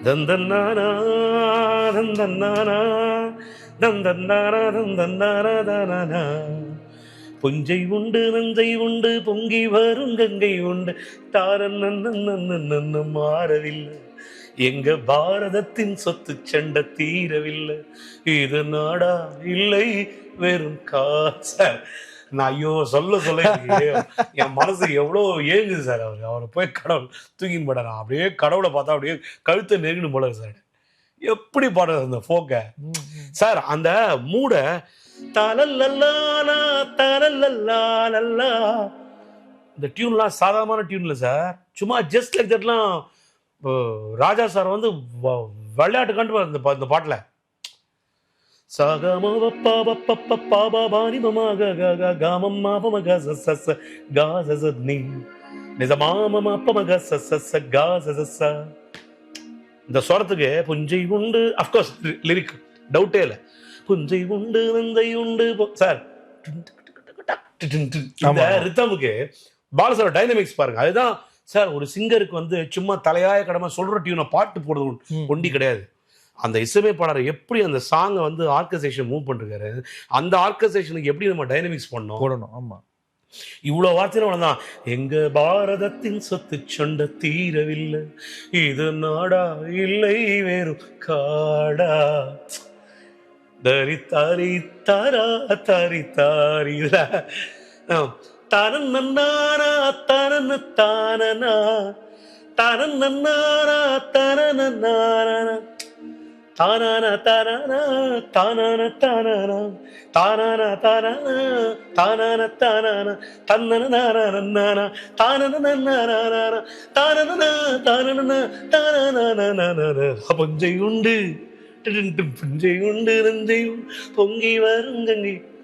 தந்தன்னானா தந்தன்னானா தந்தன்னானா தந்தன்னானா புஞ்சை உண்டு நஞ்சை உண்டு பொங்கி வரும் கங்கை உண்டு தாரன்னு மாறவில்லை எங்க பாரதத்தின் சொத்து சண்டை தீரவில்லை இது நாடா இல்லை வெறும் காச நான் ஐயோ சொல்ல சொல்ல என் மனசு எவ்வளோ ஏங்குது சார். அவரை போய் கடவுள் தூக்கின்னு போட நான் அப்படியே கடவுளை பார்த்தா அப்படியே கழுத்தை நெருங்கணும் போல சார். எப்படி பாடுறது அந்த ஃபோக்க சார். அந்த மூட தலல்லா தலல்லா இந்த டியூன்லாம் சாதாரணமான டியூன் இல்லை சார். சும்மா ஜஸ்ட் லைக் தட்லாம் ராஜா சார் வந்து விளையாட்டு கண்டு இந்த பாட்டில் சாகம பாபாபானி மமாக காமம் மாபமக சச காசனி நிஜமாம அப்பமக சச காச இந்த ஸ்வரத்துக்கு புஞ்சை உண்டு அஃப்கோர்ஸ் லிரிக் டவுட்டே இல்லை. புஞ்சை உண்டு நந்தை உண்டு சார். இந்த ரித்தமுக்கு பாலசார டைனமிக்ஸ் பாருங்க. அதுதான் சார் ஒரு சிங்கருக்கு வந்து சும்மா தலையாய கடமை சொல்ற டியூனை பாட்டு போடுறது ஒண்டி கிடையாது. அந்த இசையமைப்பாளர் எப்படி அந்த சாங்கை வந்து ஆர்கஸ்ட்ரேஷன் மூவ் பண்ணிருக்காரு, அந்த ஆர்கஸ்ட்ரேஷனுக்கு எப்படி நம்ம டைனமிக்ஸ் போடணும். ஆமா, இவ்வளோ வார்த்தையில அவ்வளோதான். எங்க பாரதத்தின் சொத்து சண்டை தீரவில்லை இது நாடா இல்லை வேறு காடா தரி தாரி தாரா தாரி தாரி தரன்னாரா தரன தானனா தரன்னாரா தரனாரா தானான தானானா தானான தானானா தானான தானானா தானான தானானா தன்னன நானானா தானன நானானா தானன தானன தானானா புஞ்சை உண்டு புஞ்சை உண்டு நஞ்சை பொங்கி வரும் கங்கை